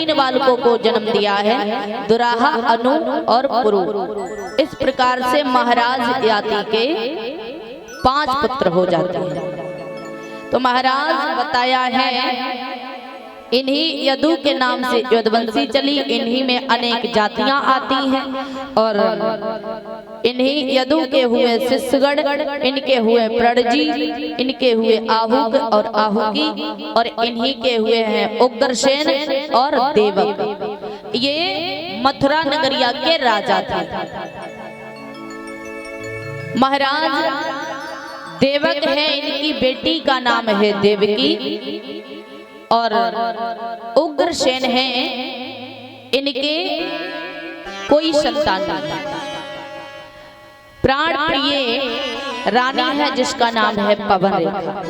तीन बालकों को जन्म दिया है, दुराहा, अनु और पुरु। इस प्रकार से महाराज याति के 5 पुत्र हो जाते हैं। तो महाराज बताया है इन्हीं यदु के नाम से यदुवंशी चली, इन्हीं में अनेक जातियां आती हैं और इन्हीं यदु के हुए शिष्यगण, इनके हुए प्रणजी, इनके हुए आहुक और आहुकी और इन्हीं के हुए हैं उग्रसेन और देवक। ये मथुरा नगरिया के राजा थे। महाराज देवक है, इनकी बेटी का नाम है देवकी और उग्रसेन है, इनके कोई संतान नहीं। प्राण प्रिय रानी है जिसका नाम है पवन रेखा।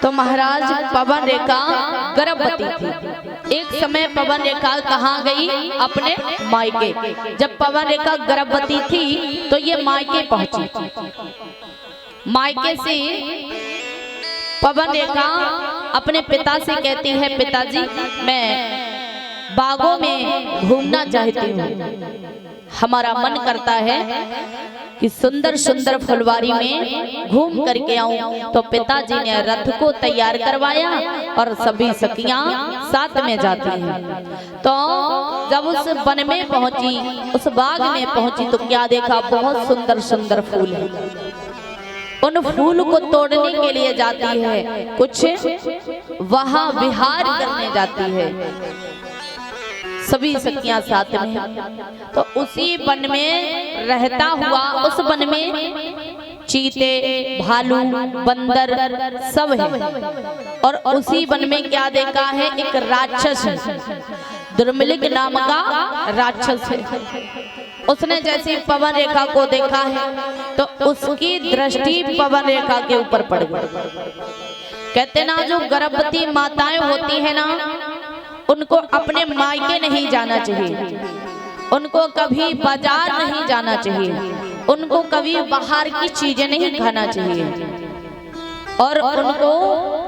तो महाराज पवन रेखा गर्भवती थी। एक समय पवन रेखा कहाँ गई? अपने मायके। जब पवन रेखा गर्भवती थी तो ये मायके पहुंची। मायके से पवन रेखा अपने पिता से कहती है, पिताजी मैं बागों में घूमना चाहती हूँ, हमारा मन करता है कि सुंदर सुंदर फुलवारी में घूम करके आऊं। तो पिताजी ने रथ को तैयार करवाया और सभी सखियां साथ में जाती हैं। तो जब उस वन में पहुंची, उस बाग में पहुंची तो क्या देखा? बहुत सुंदर सुंदर फूल है। उन फूल को तोड़ने के लिए जाती है, कुछ वहां विहार करने जाती है, सभी सखियां साथ में। तो उसी वन में रहता हुआ, उस वन में चीते, भालू, बंदर सब है और उसी वन में क्या देखा है? एक राक्षस, दुर्मिलिक नाम का राक्षस है। उसने जैसे पवन रेखा को देखा है तो उसकी दृष्टि पवन रेखा के ऊपर पड़ गई। कहते ना जो गर्भवती माताएं होती है ना, उनको अपने मायके नहीं जाना चाहिए, उनको कभी बाजार नहीं जाना चाहिए, उनको कभी बाहर की चीजें नहीं खाना चाहिए और उनको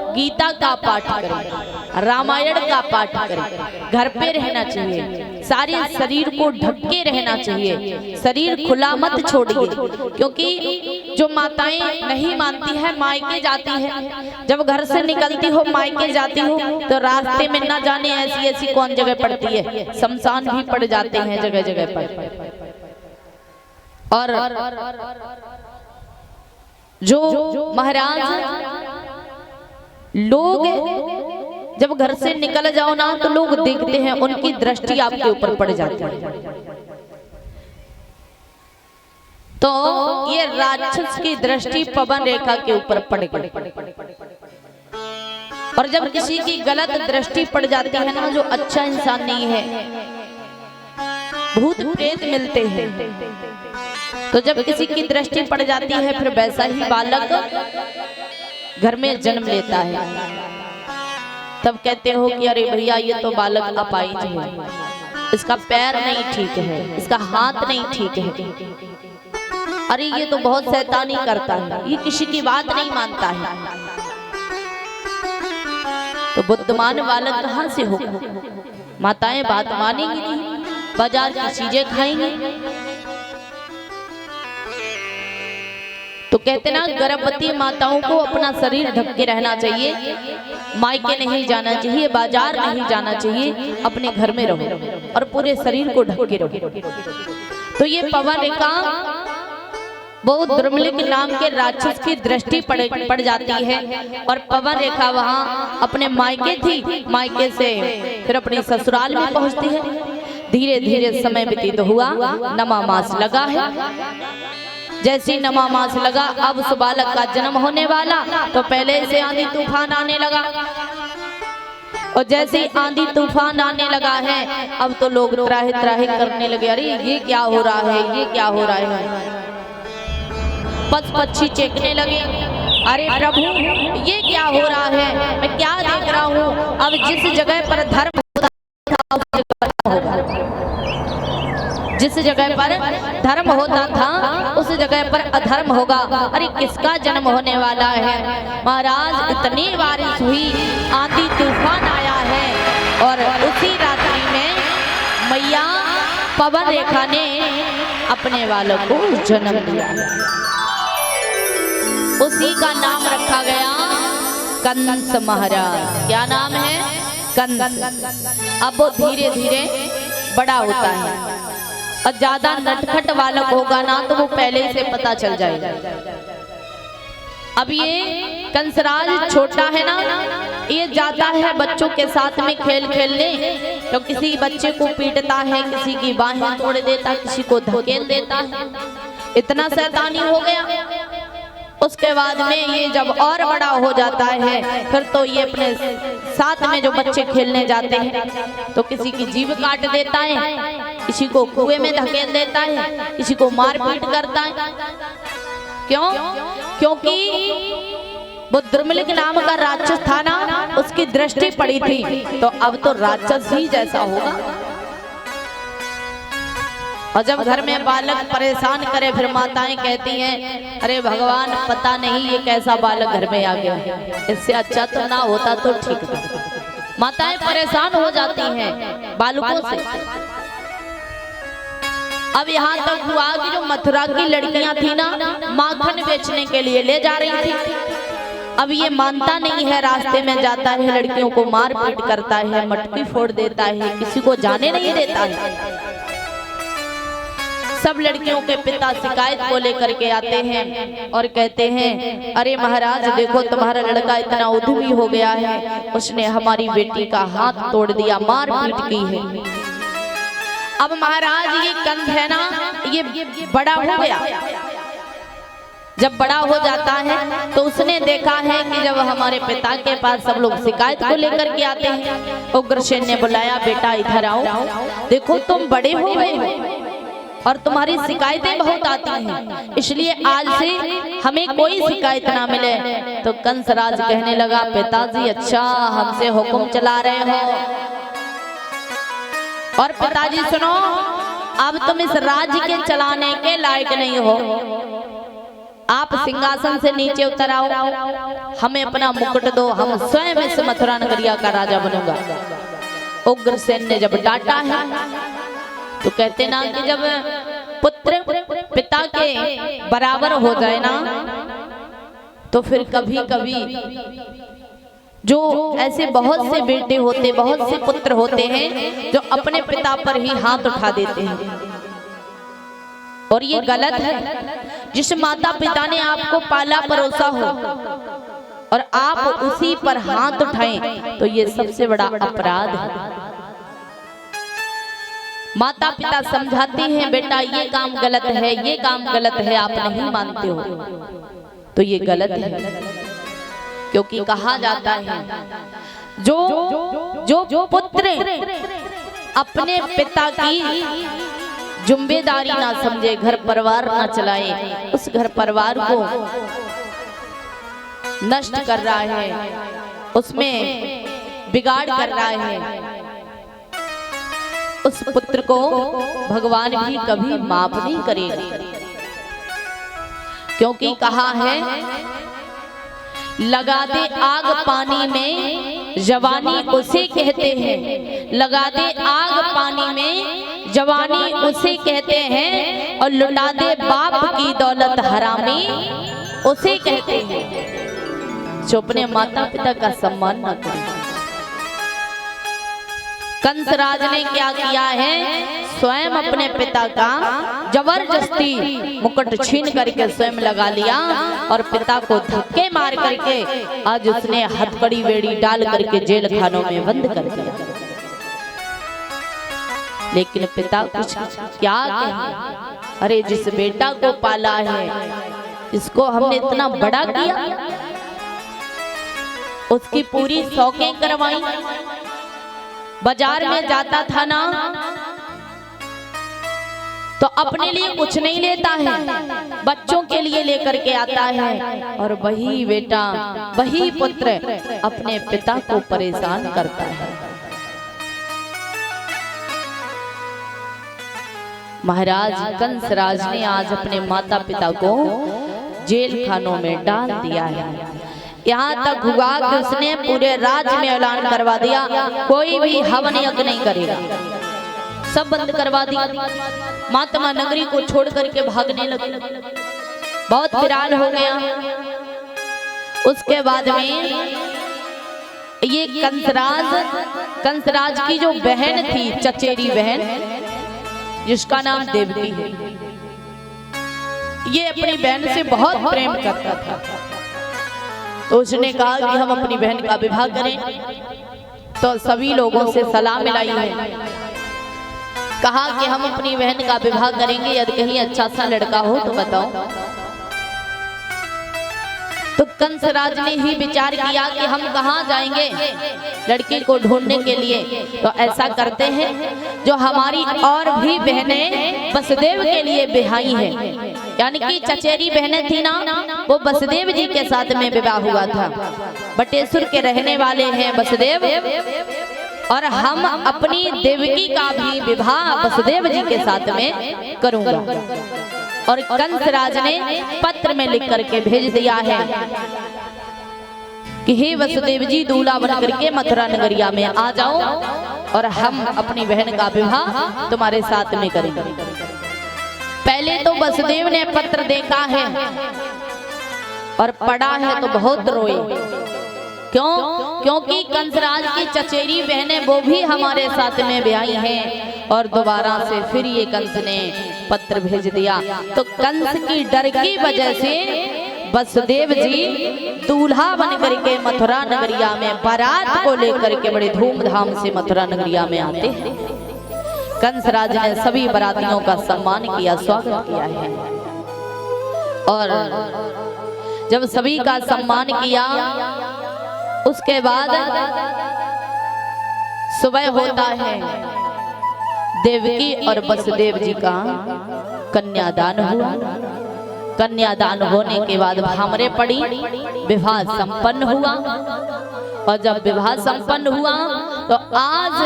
गीता का पाठ करें, रामायण का पाठ करें, घर पे रहना चाहिए, सारे शरीर को ढक के रहना चाहिए, शरीर खुला मत छोड़िए। क्योंकि जो माताएं नहीं मानती है, मायके जाती है, जब घर से निकलती हो मायके जाती हो तो रास्ते में ना जाने ऐसी ऐसी कौन जगह पड़ती है, शमशान भी पड़ जाते हैं जगह जगह पर। और जो महाराज लोग जब घर से निकल जाओ ना तो लोग देखते हैं, उनकी दृष्टि आपके ऊपर पड़ जाती है। तो ये राक्षस की दृष्टि पवन रेखा के ऊपर पड़ गई। और जब किसी की गलत दृष्टि पड़ जाती है ना, जो अच्छा इंसान नहीं है, भूत प्रेत मिलते हैं, तो जब किसी की दृष्टि पड़ जाती है फिर वैसा ही बालक घर में जन्म लेता है। तब कहते हो कि अरे भैया ये तो बालक अपाहिज है, इसका पैर नहीं ठीक है, इसका हाथ नहीं ठीक है, अरे ये तो बहुत शैतानी करता है, ये किसी की बात नहीं मानता है। तो बुद्धिमान बालक कहाँ से होगा? माताएं बात मानेंगी नहीं, बाजार की चीजें खाएंगी। तो कहते ना गर्भवती माताओं को अपना शरीर ढक के रहना चाहिए, मायके नहीं जाना चाहिए, बाजार नहीं जाना चाहिए, अपने घर में रहो और पूरे शरीर को ढक के रहो। तो ये पवन रेखा बहुत दुर्मिलिक नाम के राक्षस की दृष्टि पड़ जाती है और पवन रेखा वहां अपने मायके थी, मायके से फिर अपने ससुराल में पहुंचती है। धीरे धीरे समय व्यतीत हुआ, नमा मास लगा है। जैसे नमा मास लगा, अब उस बालक का जन्म होने वाला, तो पहले से आंधी तूफान आने लगा और जैसे आंधी तूफान आने लगा है अब तो लोग त्राहि त्राहि करने लगे, अरे ये क्या हो रहा है, ये क्या हो रहा है। पशु पक्षी चेखने लगे, अरे प्रभु ये क्या हो रहा है, मैं क्या देख रहा हूँ। अब जिस जगह पर धर्म होगा, जिस जगह पर धर्म होता था उस जगह पर अधर्म होगा। अरे किसका जन्म होने वाला है। महाराज इतनी बारिश हुई, आंधी तूफान आया है, और उसी रात्रि में मैया पवन रेखा ने अपने बालक को जन्म दिया। उसी का नाम रखा गया कंस महाराज। क्या नाम है? कंस। अब वो धीरे धीरे बड़ा होता है और ज्यादा नटखट बालक होगा ना तो वो पहले से पता चल जाएगा। अब ये कंसराज छोटा है ना, ये जाता है बच्चों के साथ में खेल खेलने, तो किसी बच्चे को पीटता है, किसी की बाहें तोड़ देता, किसी को धकेल देता है। इतना शैतानी हो गया। उसके बाद में ये जब और बड़ा हो जाता है फिर तो ये अपने साथ में जो बच्चे खेलने जाते हैं तो किसी की जीभ काट देता है, किसी को कुएं में धकेल देता है, किसी को मारपीट करता है। क्यों? क्योंकि वो द्रुमलिक नाम का राक्षस था ना, उसकी दृष्टि पड़ी थी तो अब तो राक्षस ही जैसा होगा। और जब घर में बालक परेशान करे फिर माताएं कहती हैं अरे भगवान पता नहीं ये कैसा बालक घर में आ गया, इससे अच्छा तो ना होता तो ठीक था। माताएं परेशान हो जाती हैं बालकों से। अब यहाँ तक हुआ कि जो मथुरा की लड़कियां थी ना, माखन बेचने के लिए ले जा रही थी। अब ये मानता नहीं है, रास्ते में जाता है, लड़कियों को मार पीट करता है, मटकी फोड़ देता है, किसी को जाने नहीं देता है। सब लड़कियों के पिता शिकायत को लेकर के आते हैं और कहते हैं अरे महाराज देखो तुम्हारा लड़का इतना उद्यमी हो गया है, उसने हमारी बेटी का हाथ तोड़ दिया, मार पीट की है। अब महाराज ये कंस है ना, ये बड़ा हो गया। जब बड़ा हो जाता है तो उसने देखा है कि जब हमारे पिता के पास सब लोग शिकायत को लेकर के आते हैं, उग्रसेन ने बुलाया बेटा इधर आओ, देखो तुम बड़े हो गए हो और तुम्हारी शिकायतें बहुत आती हैं, इसलिए आज से हमें कोई शिकायत ना मिले। तो कंसराज कहने लगा पिताजी अच्छा हमसे हुक्म चला रहे हो, और पिताजी सुनो अब तुम इस राज्य के चलाने के लायक नहीं हो, आप सिंहासन से नीचे उतर आओ, हमें अपना मुकुट दो, हम स्वयं इस मथुरा नगरिया का राजा बनूंगा। उग्रसेन ने जब डांटा है तो कहते ना कि जब पुत्र पिता के बराबर हो जाए ना तो फिर कभी कभी जो ऐसे बहुत से बेटे होते, बहुत से पुत्र होते हैं जो अपने पिता पर ही हाथ उठा देते हैं, और ये गलत है। जिस माता पिता ने आपको पाला परोसा हो और आप उसी पर हाथ उठाएं तो ये सबसे बड़ा अपराध है। माता पिता समझाते हैं बेटा ये काम गलत है, ये काम गलत है, आप नहीं मानते हो तो ये गलत है। क्योंकि कहा जाता है जो पुत्र अपने पिता की जिम्मेदारी ना समझे, घर परिवार ना चलाए, उस घर परिवार को नष्ट कर रहा है, उसमें बिगाड़ कर रहा है, उस पुत्र को भगवान भी कभी माफ नहीं करेगा। क्योंकि कहा है लगा दे आग पानी में जवानी उसे कहते हैं, लगा दे आग पानी में जवानी उसे कहते हैं, और लुटा दे बाप की दौलत हरामी उसे कहते हैं जो अपने माता पिता का सम्मान न करे। कंसराज ने क्या किया है, स्वयं अपने पिता का जबरदस्ती मुकुट छीन करके स्वयं लगा लिया और पिता को धक्के मार करके आज उसने हथकड़ी बेड़ी डाल करके जेल खानों में बंद कर दिया। लेकिन पिता कुछ क्या कहे, अरे जिस बेटा को पाला है, जिसको हमने इतना बड़ा किया, उसकी पूरी शौकें करवाई, बाजार में जाता था ना तो अपने लिए कुछ नहीं लेता है, बच्चों के लिए लेकर के आता है, और वही बेटा वही पुत्र अपने पिता को परेशान करता है। महाराज कंसराज ने आज अपने माता पिता को जेल खानों में डाल दिया है। यहाँ तक हुआ कि उसने पूरे राज्य में ऐलान करवा दिया कोई भी हवन यज्ञ नहीं करेगा, सब बंद करवा दिया। महात्मा नगरी को छोड़ करके भागने लगे, बहुत विरान हो गया। उसके बाद में ये कंसराज की जो बहन थी, चचेरी बहन, जिसका नाम देवकी है, ये अपनी बहन से बहुत प्रेम करता था। तो उसने कहा कि हम अपनी बहन का विवाह करें। तो सभी लोगों से सलाह मिलाई है, कहा कि हम अपनी बहन का विवाह करेंगे, यदि कहीं अच्छा सा लड़का हो तो बताओ। तो कंसराज ने ही विचार किया कि हम कहाँ जाएंगे लड़की को ढूंढने के लिए। तो ऐसा करते हैं, जो हमारी और भी बहनें वसुदेव के लिए बिहाई हैं, यानी कि चचेरी बहनें थी ना, वो वसुदेव जी के साथ में विवाह हुआ था। बटेश्वर के रहने वाले हैं वसुदेव, और हम अपनी देवकी का भी विवाह वसुदेव जी के साथ में करूंगा। और कंसराज ने पत्र में लिख करके भेज दिया है कि हे वसुदेव जी, दूल्हा बन करके मथुरा नगरिया में आ जाओ और हम अपनी बहन का विवाह तुम्हारे साथ में करेंगे। पहले तो वसुदेव ने पत्र देखा है और पढ़ा है तो बहुत रोए। क्यों? क्योंकि कंसराज की चचेरी बहनें वो भी हमारे साथ में ब्याही हैं। और दोबारा से फिर ये कंस ने पत्र भेज दिया। तो कंस की डर की वजह से वसुदेव जी दूल्हा बन करके मथुरा नगरिया में बारात को लेकर के बड़े धूमधाम से मथुरा नगरिया में आते हैं। कंसराज ने सभी बारातियों का सम्मान किया, स्वागत किया है। और जब सभी का सम्मान किया, उसके बाद सुबह होता है, देवकी और वसुदेव जी का कन्यादान हुआ। कन्यादान होने के बाद भामरे पड़ी, विवाह संपन्न हुआ। और जब विवाह संपन्न हुआ तो आज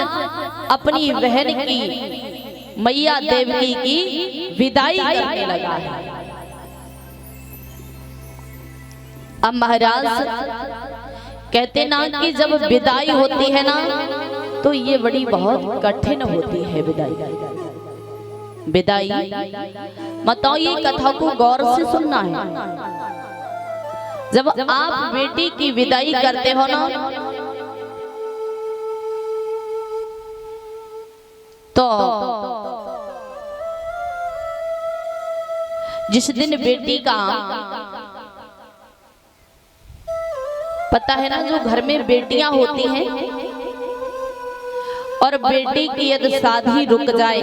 अपनी बहन की, मैया देवकी की विदाई करने लगा है। अब महाराज कहते ना कि जब विदाई होती है ना, तो ये बड़ी बहुत कठिन होती है विदाई। बताओ, ये कथा को गौर से सुनना है। जब आप बेटी की विदाई करते हो ना, तो जिस दिन बेटी का पता है ना, जो घर में बेटियां होती हैं और बेटी की यदि शादी रुक जाए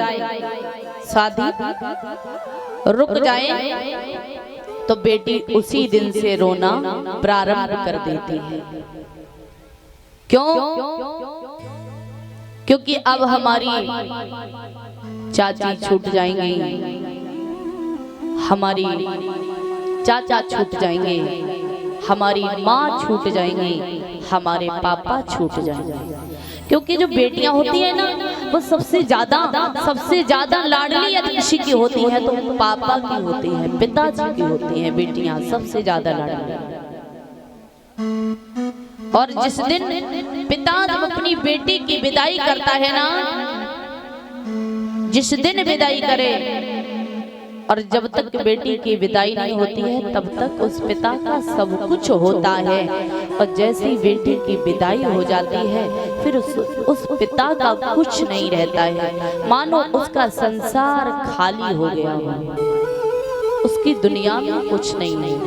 तो बेटी उसी दिन से रोना प्रारंभ कर देती है। क्यों? क्योंकि अब हमारी चाची छूट जाएंगी, हमारी चाचा छूट जाएंगे, हमारी माँ छूट जाएंगी, हमारे पापा छूट जाएंगे। क्योंकि जो बेटियां होती है ना, वो सबसे ज्यादा लाडली यदि किसी की होती है तो पापा की होती है, पिताजी की होती है। बेटियां सबसे ज्यादा लाडली। और जिस दिन पिता जब अपनी बेटी की विदाई करता है ना, जिस दिन विदाई करे, और जब तक बेटी की विदाई नहीं होती है तब तक उस पिता का सब कुछ होता है। और जैसी बेटी की विदाई हो जाती है, फिर उस पिता का कुछ नहीं रहता है। मानो उसका संसार खाली हो गया हो, उसकी दुनिया में कुछ नहीं है।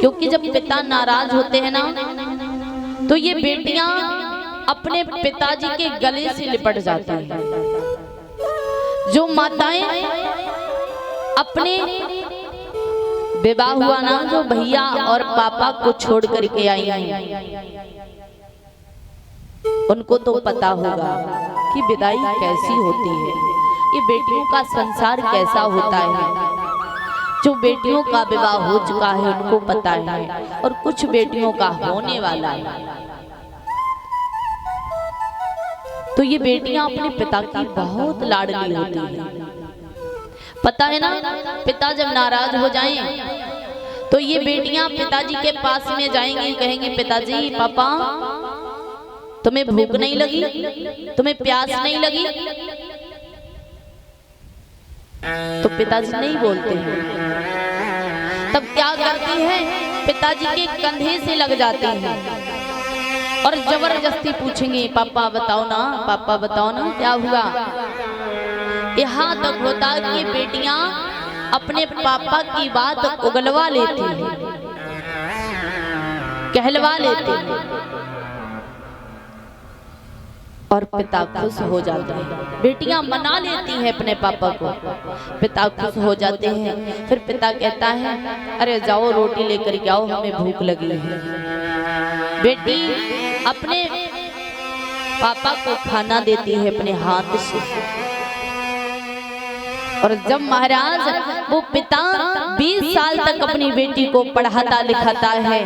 क्योंकि जब पिता नाराज होते हैं ना, तो ये बेटियां अपने पिताजी के गले से लिपट जाती हैं। जो माताएं अपने विवाह हुआ ना, जो भैया और पापा को छोड़ करके आई हैं, उनको तो पता होगा कि विदाई कैसी होती है, ये बेटियों का संसार कैसा होता है। जो बेटियों का विवाह हो चुका है उनको पता है, और कुछ बेटियों का होने वाला है। तो ये बेटियां अपने पिता की बहुत लाडली होती हैं। पता है ना, पिता जब नाराज हो जाएं तो ये बेटियां पिताजी के पास में जाएंगी, कहेंगी पिताजी पापा तुम्हें भूख नहीं लगी, तुम्हें प्यास नहीं लगी? तो पिताजी नहीं बोलते हैं। तब क्या करती हैं, पिताजी के कंधे से लग जाते हैं और जबरदस्ती पूछेंगे पापा बताओ ना, पापा बताओ ना क्या हुआ। यहाँ तक होता कि बेटियां अपने पापा की बात उगलवा लेती हैं, कहलवा लेती हैं और पिता खुश हो जाते हैं। बेटियां मना लेती हैं अपने पापा को, पिता खुश हो जाते हैं। फिर पिता कहता है अरे जाओ रोटी लेकर के आओ, हमें भूख लगी है। बेटी अपने पापा को खाना देती है अपने हाथ से। और जब महाराज वो पिता 20 साल तक अपनी बेटी को पढ़ाता लिखाता है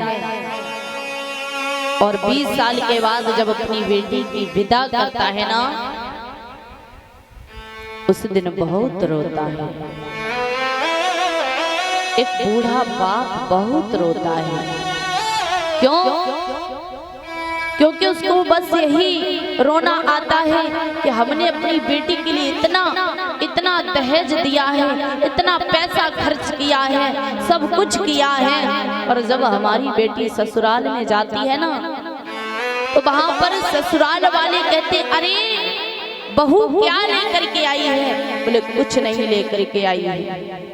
और 20 साल के बाद जब अपनी बेटी की विदा करता है ना, उस दिन बहुत रोता है। एक बूढ़ा बाप बहुत रोता है। क्यों? क्योंकि उसको बस यही रोना आता है कि हमने अपनी बेटी के लिए इतना दहेज दिया है, इतना पैसा खर्च किया है, सब कुछ किया है, और जब हमारी बेटी ससुराल में जाती है ना तो वहां पर ससुराल वाले कहते अरे बहू क्या लेकर के आई है? बोले कुछ नहीं लेकर के आई है।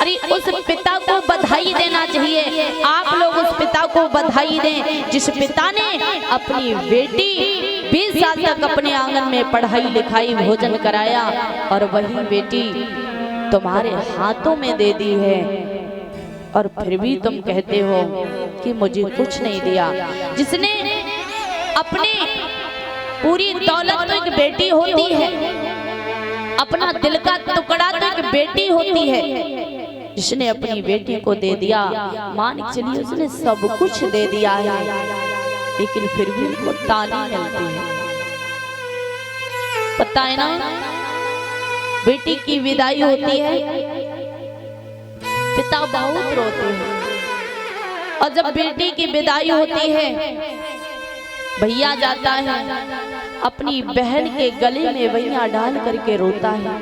अरे उस पिता को बधाई देना चाहिए। आप लोग उस पिता को बधाई दें जिस पिता ने अपनी बेटी 20 साल तक अपने आंगन में पढ़ाई लिखाई भोजन कराया और वही बेटी तुम्हारे हाथों में दे दी है, और फिर भी तुम कहते हो कि मुझे कुछ नहीं दिया। जिसने अपने पूरी दौलत तो एक बेटी होती है, अपना दिल का टुकड़ा तो एक बेटी होती है, जिसने अपनी बेटी को दे दिया, मान के चलिए उसने सब कुछ दे दिया है, लेकिन फिर भी उनको ताली मिलती है। पता है ना, बेटी की विदाई होती है, पिता बहुत रोते हैं, और जब बेटी की विदाई होती है भैया जाता है अपनी बहन के गले में भैया डाल करके रोता है।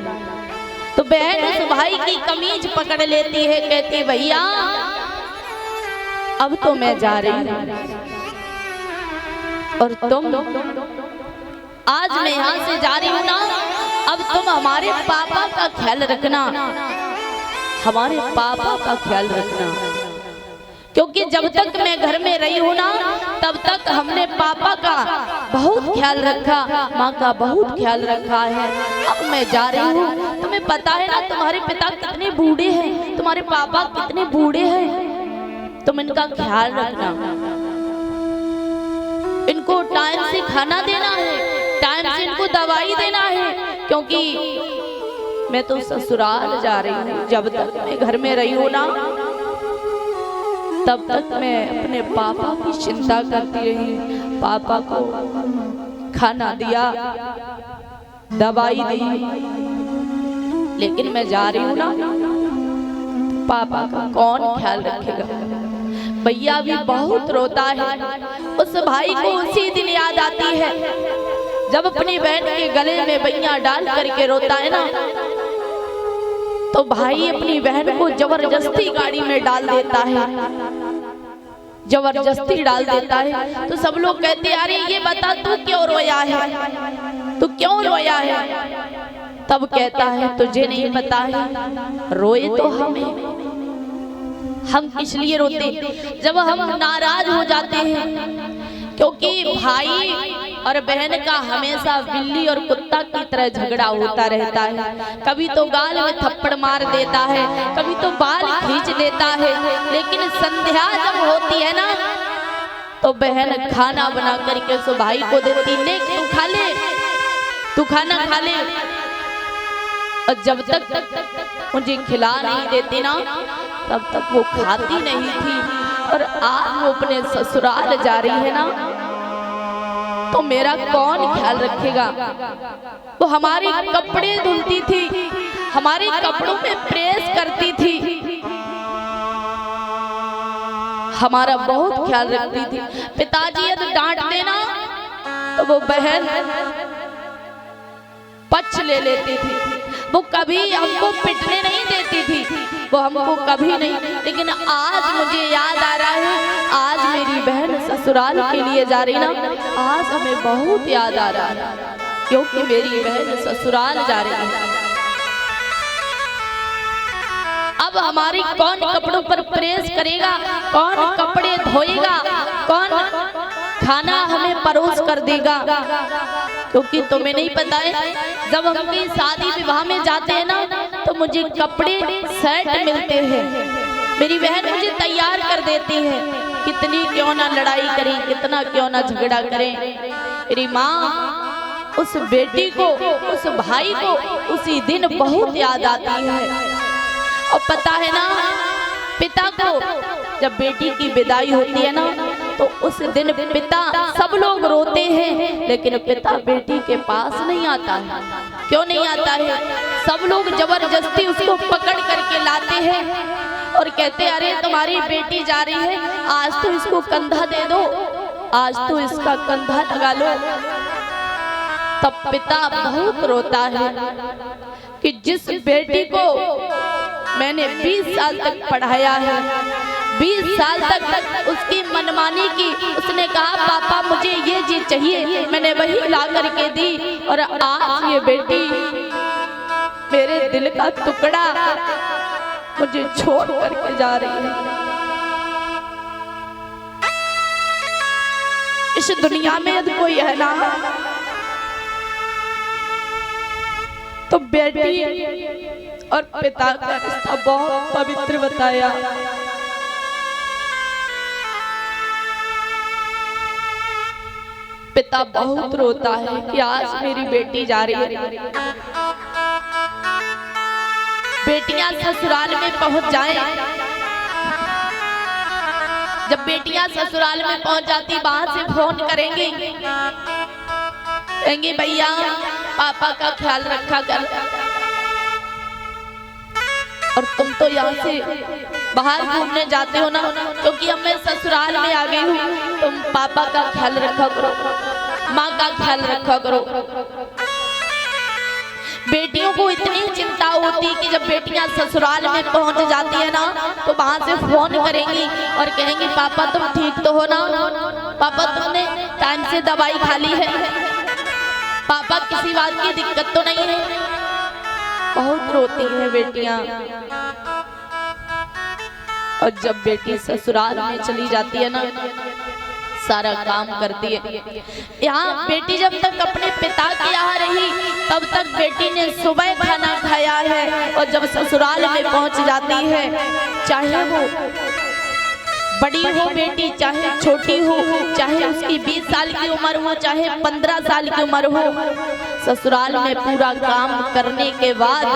तो बहन उस भाई की कमीज पकड़ लेती है, कहती भैया अब तो मैं जा रही हूं, और तुम आज मैं यहाँ से जा रही हूं ना, अब तुम हमारे पापा का ख्याल रखना, हमारे पापा का ख्याल रखना, क्योंकि जब तक मैं घर में रही हूं ना तब तक हमने पापा का बहुत ख्याल रखा, माँ का बहुत ख्याल रखा है। अब मैं जा रही हूँ, तुम्हें पता है ना तुम्हारे पिता कितने बूढ़े हैं, तुम्हारे पापा कितने बूढ़े हैं, तुम इनका ख्याल रखना, इनको टाइम से खाना देना है, टाइम से इनको दवाई देना है, क्योंकि मैं तो ससुराल जा रही हूँ। जब तक मैं घर में रही हूँ ना तब तक मैं अपने पापा की चिंता करती रही, पापा को खाना दिया, दवाई दी, लेकिन मैं जा रही हूँ ना, पापा का कौन ख्याल रखेगा। भैया भी बहुत रोता है। उस भाई को उसी दिन याद आती है जब अपनी बहन के गले में भैया डाल करके रोता है ना, तो भाई अपनी बहन को जबरदस्ती गाड़ी में डाल देता है, जबरदस्ती डाल देता है। तो सब लोग कहते हैं अरे ये बता तू क्यों रोया है, तू क्यों रोया है? तब कहता है तुझे नहीं पता है, रोए तो हम किस लिए रोते? जब हम नाराज हो जाते हैं, क्योंकि भाई और बहन का हमेशा बिल्ली और कुत्ता की तरह झगड़ा होता रहता है। कभी तो गाल में थप्पड़ मार देता है, कभी तो बाल खींच देता है, लेकिन संध्या जब होती है ना तो बहन खाना बना करके उस भाई को देती, ले तू खा ले, तू खाना खा ले। और जब तक मुझे खिला नहीं देती ना तब तक वो खाती नहीं थी। और आज वो अपने ससुराल जा रही है ना तो मेरा कौन ख्याल रखेगा? वो हमारे कपड़े धुलती थी, हमारे कपड़ों में प्रेस करती थी, हमारा बहुत ख्याल रखती थी। पिताजी यदि डांट देना तो वो बहन पक्ष ले लेती थी, वो कभी हमको पिटने नहीं देती थी, वो हमको कभी नहीं। लेकिन आज मुझे याद आ रहा है, आज मेरी बहन ससुराल के लिए जा रही ना, आज हमें बहुत याद आ रहा है, क्योंकि मेरी बहन ससुराल जा रही है। अब हमारी कौन कपड़ों पर प्रेस करेगा, कौन कपड़े धोएगा, कौन खाना हमें परोस कर देगा, क्योंकि तुम्हें नहीं पता है, जब हम कहीं शादी विवाह में जाते हैं ना, तो मुझे कपड़े सेट मिलते हैं, मेरी बहन मुझे तैयार कर देती है। कितनी क्यों ना लड़ाई करें, कितना क्यों ना झगड़ा करें, मेरी माँ उस बेटी को, उस भाई को उसी दिन बहुत याद आती है। और पता है ना, पिता को जब बेटी की विदाई होती है ना, तो उस दिन पिता, सब लोग रोते हैं, लेकिन पिता बेटी के पास नहीं आता है। क्यों नहीं आता है? सब लोग जबरदस्ती उसको पकड़ करके लाते हैं और कहते हैं, अरे तुम्हारी बेटी जा रही है, आज तो इसको कंधा दे दो, आज तो इसका कंधा लगा लो। तब पिता बहुत रोता है कि जिस बेटी को मैंने 20 साल तक पढ़ाया है, 20 साल तक उसकी मनमानी की, उसने कहा पापा मुझे ये चीज चाहिए, मैंने वही ला करके दी, और आज ये बेटी मेरे दिल का टुकड़ा मुझे छोड़ करके जा रही है। इस दुनिया में यदि कोई है ना, तो बेटी और पिता का रिश्ता बहुत पवित्र बताया। पिता बहुत रोता है कि आज मेरी बेटी जा रही है। बेटियां ससुराल में पहुंच जाएं, जब बेटियां ससुराल में पहुंच जाती, वहां से फोन करेंगे, कहेंगे भैया पापा का ख्याल रखा कर, और तुम तो यहाँ से बाहर घूमने जाते हो ना, क्योंकि अब मैं ससुराल में आ गई हूँ, तुम पापा का ख्याल रखा करो, माँ का ख्याल रखा करो। बेटियों को इतनी चिंता होती कि जब बेटियां ससुराल में पहुंच जाती है ना, तो वहां से फोन करेंगी और कहेंगी पापा तुम ठीक तो हो ना, पापा तुमने टाइम से दवाई खा ली है, पापा किसी बात की दिक्कत तो नहीं है। बहुत रोती है बेटियां। और जब बेटी ससुराल में चली जाती है ना, सारा काम करती है। यहाँ बेटी जब तक अपने पिता के यहाँ रही, तब तक बेटी ने सुबह खाना खाया है, और जब ससुराल में पहुंच जाती है, चाहे वो बड़ी हो बेटी, चाहे छोटी हो, चाहे उसकी 20 साल की उम्र हो, चाहे 15 साल की उम्र हो, ससुराल में पूरा काम करने के बाद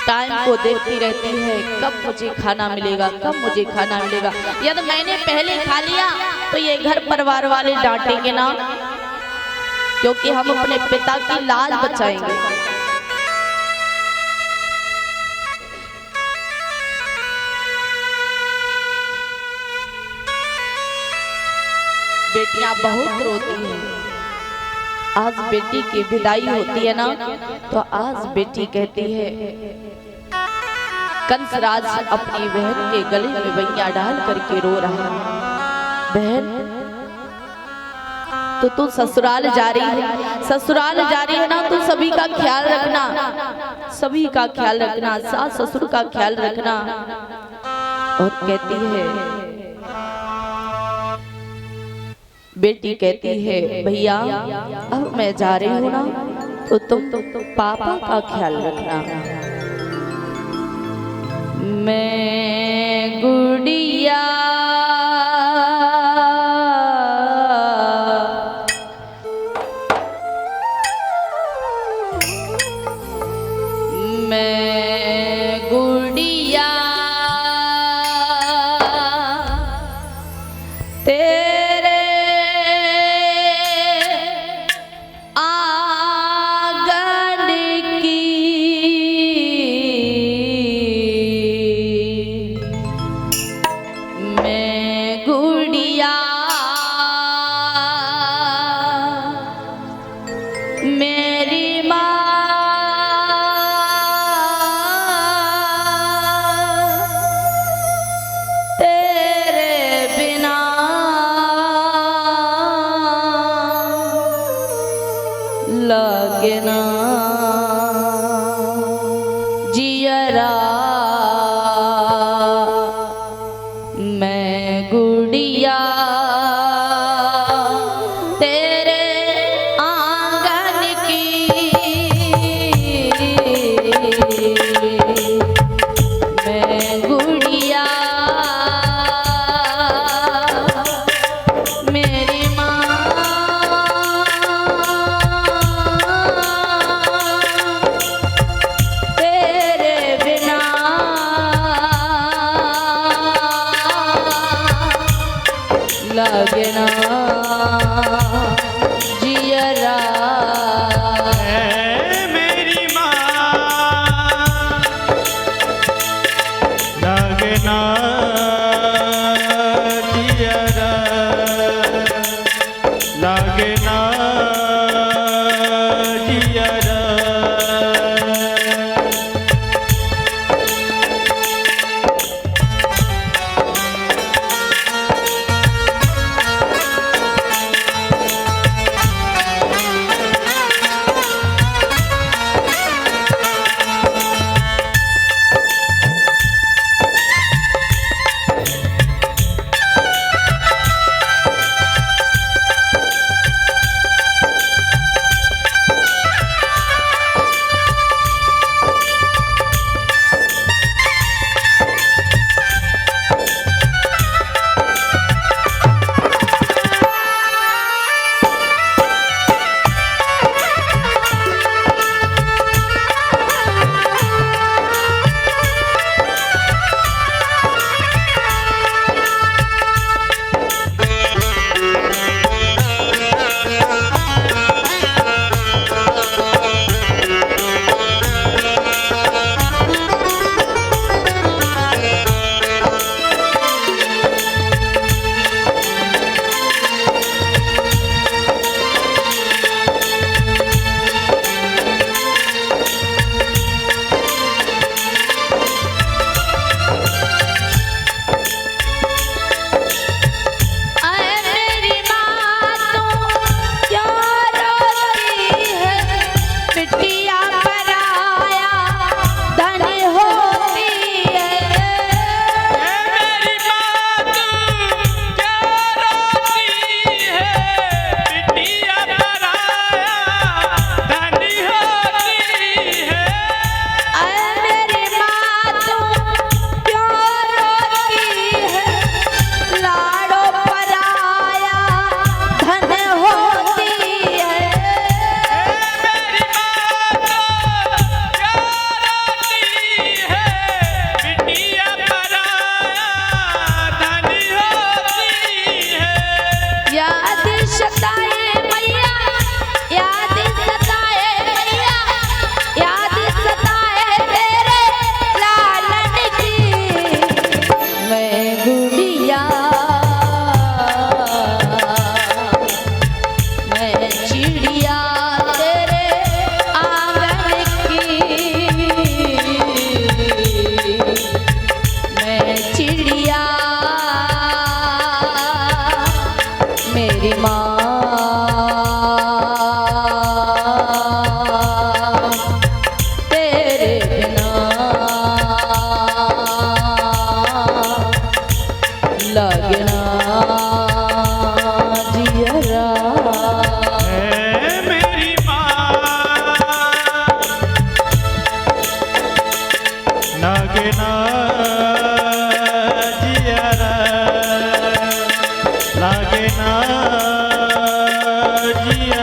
टाइम को देखती रहती है, कब मुझे खाना मिलेगा, कब मुझे खाना मिलेगा। यदि मैंने पहले खा लिया तो ये घर परिवार वाले डांटेंगे ना, क्योंकि हम अपने पिता की लाज बचाएंगे। बेटियां बहुत रोती हैं। आज बेटी की विदाई होती है ना, तो आज बेटी कहती है, कंसराज अपनी बहन के गले में बैया डाल करके रो रहा है, बहन तो तू ससुराल जा रही है, ससुराल जा रही है ना, तो सभी का ख्याल रखना, सभी का ख्याल रखना, सास ससुर का ख्याल रखना। और कहती है, बेटी कहती है, भैया अब मैं जा रही हूँ ना, तो तुम पापा का ख्याल रखना। मैं गुड़िया मैं गुड़िया तेरे आंगन की लगना जियरा मैं गुड़िया तेरे आंगन की मैं गुड़िया मेरी माँ तेरे बिना लगना जियरा मेरी माँ लगना जियरा लगना जियरा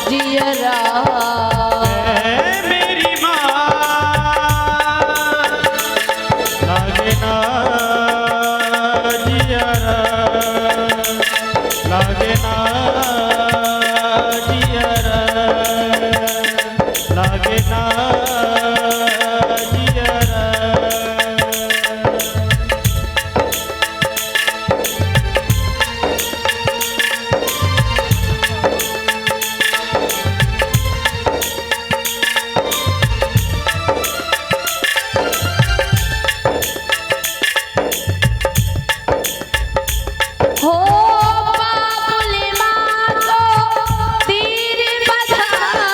जियरा मेरी माँ लागे ना जियरा लागे ना जियरा लागे ना जियरा हो बाबुली माँ को तीर बधाओ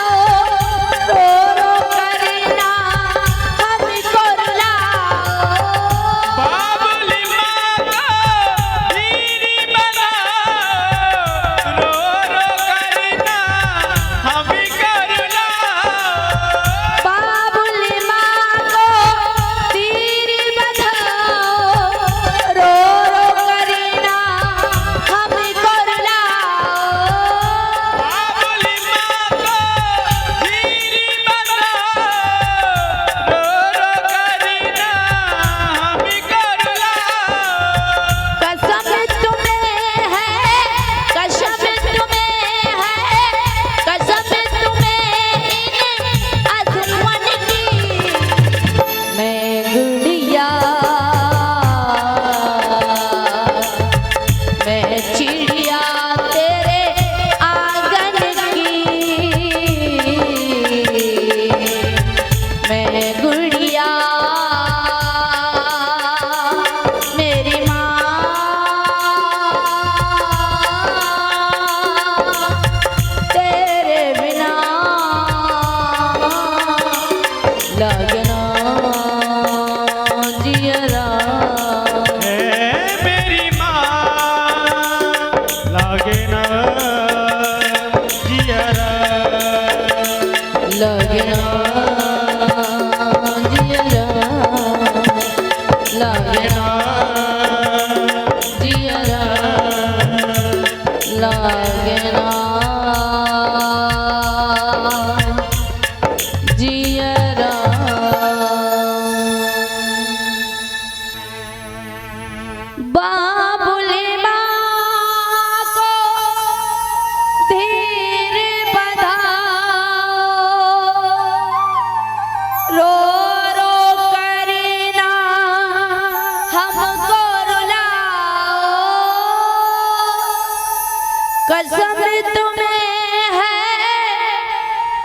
रो रो करना हमको रुलाओ बाबुली माँ को तीर बधाओ रो रो करना हमको रुलाओ बाबुली माँ को तीर बधाओ रो रो करना हमको रुलाओ बाबुली माँ को तीर बधाओ रो रो करना हमको रुलाओ कसम तुम्हें है कसम तुम्हें है कसम तुम्हें आसमान की मैं गुड़िया मैं चिड़िया तेरे आंगन की मैं गुड़िया मेरी माँ तेरे बिना लगना जियरा है मेरी माँ लागे ना जियरा लगना जियरा लगना जियरा लगना जियरा बाबुली माँ को धीर बधाओ रो रो करना हमको रुलाओ कसम तुम्हें है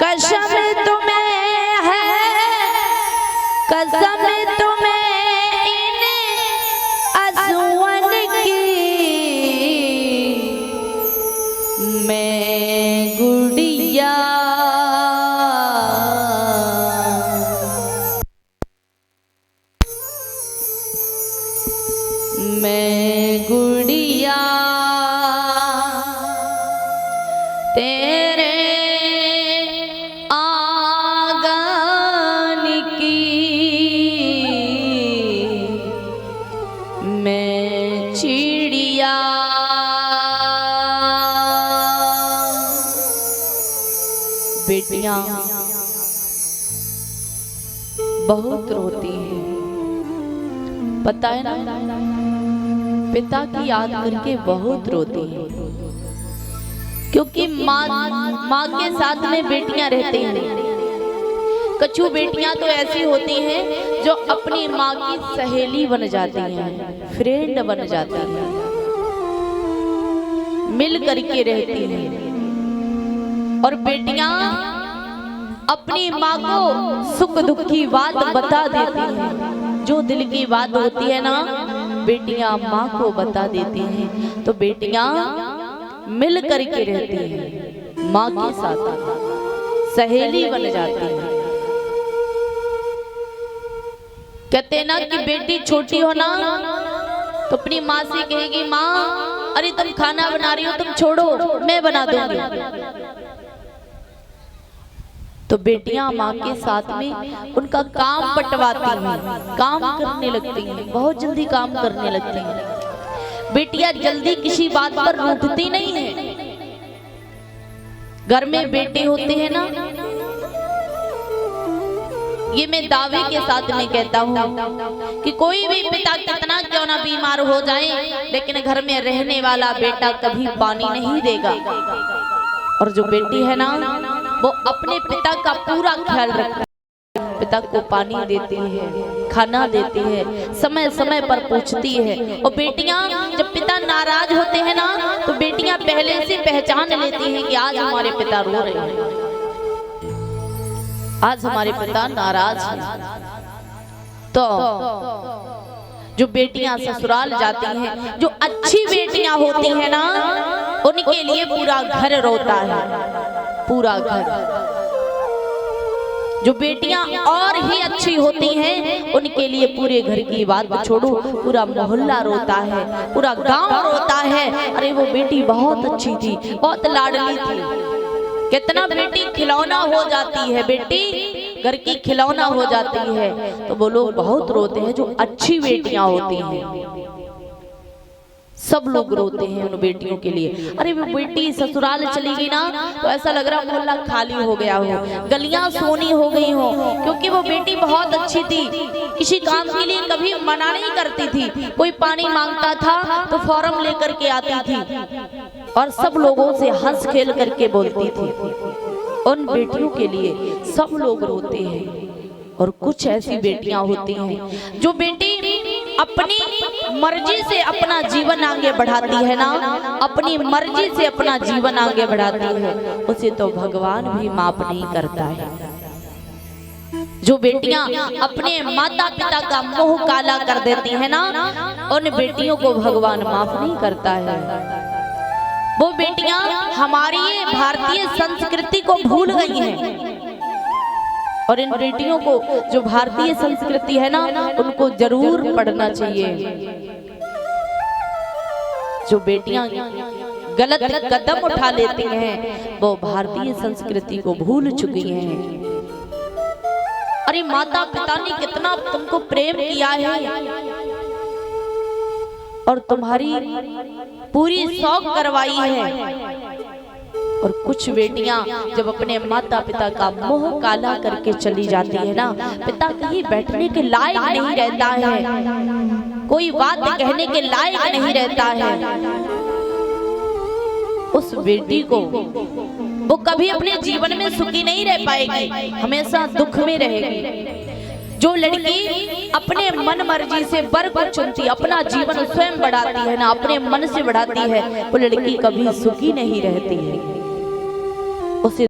कसम तुम्हें है कसम तुम्हें इन आंसुओं की मैं गुड़िया मैं गुड़िया तेरे आंगन की मैं चिड़िया बेटियां बहुत रोती हैं, पता है ना, पिता की याद करके बहुत रोती हैं, क्योंकि माँ के साथ में बेटियां रहती हैं। कछु बेटियां तो ऐसी होती हैं जो अपनी माँ की सहेली बन जाती हैं, फ्रेंड बन जाती हैं, मिल करके रहती हैं। और बेटियां अपनी माँ को सुख दुख की बात बता देती हैं, जो दिल की बात होती है ना, बेटियां माँ को बता देती हैं, तो बेटियां मिल करके रहती हैं, माँ के साथ सहेली बन जाती है। कहते हैं ना कि बेटी छोटी हो ना तो अपनी माँ से कहेगी, माँ अरे तुम खाना बना रही हो, तुम छोड़ो मैं बना दूंगी। तो बेटियां माँ के साथ में उनका काम बंटवाती हैं, काम करने लगती हैं, बहुत जल्दी काम करने लगती हैं। बेटियां जल्दी किसी बात पर रूठती नहीं है, घर में बेटे होते हैं ना, ये मैं दावे के साथ में कहता हूँ कि कोई भी पिता कितना क्यों ना बीमार हो जाए, लेकिन घर में रहने वाला बेटा कभी पानी नहीं देगा। और जो बेटी है ना, वो अपने पिता का पूरा ख्याल रखती है, पिता को पानी देती है, खाना देती है, समय समय पर पूछती है। और बेटियां जब पिता नाराज होते हैं ना, तो बेटियां पहले से पहचान लेती हैं कि आज हमारे पिता रो रहे हैं, आज हमारे पिता नाराज हैं। तो जो बेटियां ससुराल जाती हैं, जो अच्छी बेटियां होती हैं ना, उनके लिए पूरा घर रोता है, पूरा घर। जो बेटियां और ही अच्छी होती हैं, उनके लिए पूरे घर की बात छोड़ो, पूरा मोहल्ला रोता है, पूरा गांव रोता है। अरे वो बेटी बहुत अच्छी थी, बहुत लाडली थी। कितना बेटी खिलौना हो जाती है, बेटी घर की खिलौना हो जाती है, तो वो लोग बहुत रोते हैं। जो अच्छी बेटियां होती हैं, सब लोग रोते हैं उन बेटियों के लिए। अरे वो बेटी ससुराल चली गई ना, तो ऐसा लग रहा मोहल्ला खाली हो गया हो, गलियां सोनी हो गई हो, क्योंकि वो बेटी बहुत अच्छी थी, किसी काम के लिए कभी मना नहीं करती थी। कोई पानी मांगता था तो फौरन लेकर के आती थी, और सब लोगों से हंस खेल करके बोलती थी। उन बेटियों के लिए सब लोग रोते हैं। और कुछ ऐसी बेटियां होती हैं, जो बेटी अपनी मर्जी से अपना जीवन आगे बढ़ाती है ना, अपनी मर्जी से अपना जीवन आगे बढ़ाती है, उसे तो भगवान भी माफ नहीं करता है। जो बेटियां अपने माता पिता का मुंह काला कर देती है ना, उन बेटियों को भगवान माफ नहीं करता है। वो बेटियां हमारी भारतीय संस्कृति को भूल गई हैं, और इन बेटियों को जो भारतीय संस्कृति है ना, उनको जरूर पढ़ना चाहिए। जो बेटियां गलत कदम उठा लेती हैं, वो भारतीय संस्कृति को भूल चुकी हैं। अरे माता पिता ने कितना तुमको प्रेम किया है, और तुम्हारी पूरी शौक करवाई है। और कुछ बेटियां जब अपने माता पिता का मुंह काला करके चली जाती है ना, पिता कहीं बैठने के लायक नहीं रहता है, कोई बात कहने के लायक नहीं रहता है, उस बेटी को वो कभी अपने जीवन में सुखी नहीं रह पाएगी, हमेशा दुख में रहेगी। जो लड़की अपने मन मर्जी से वर को चुनती, अपना जीवन स्वयं बढ़ाती है ना, अपने मन से बढ़ाती है, वो लड़की कभी सुखी नहीं रहती है। उसे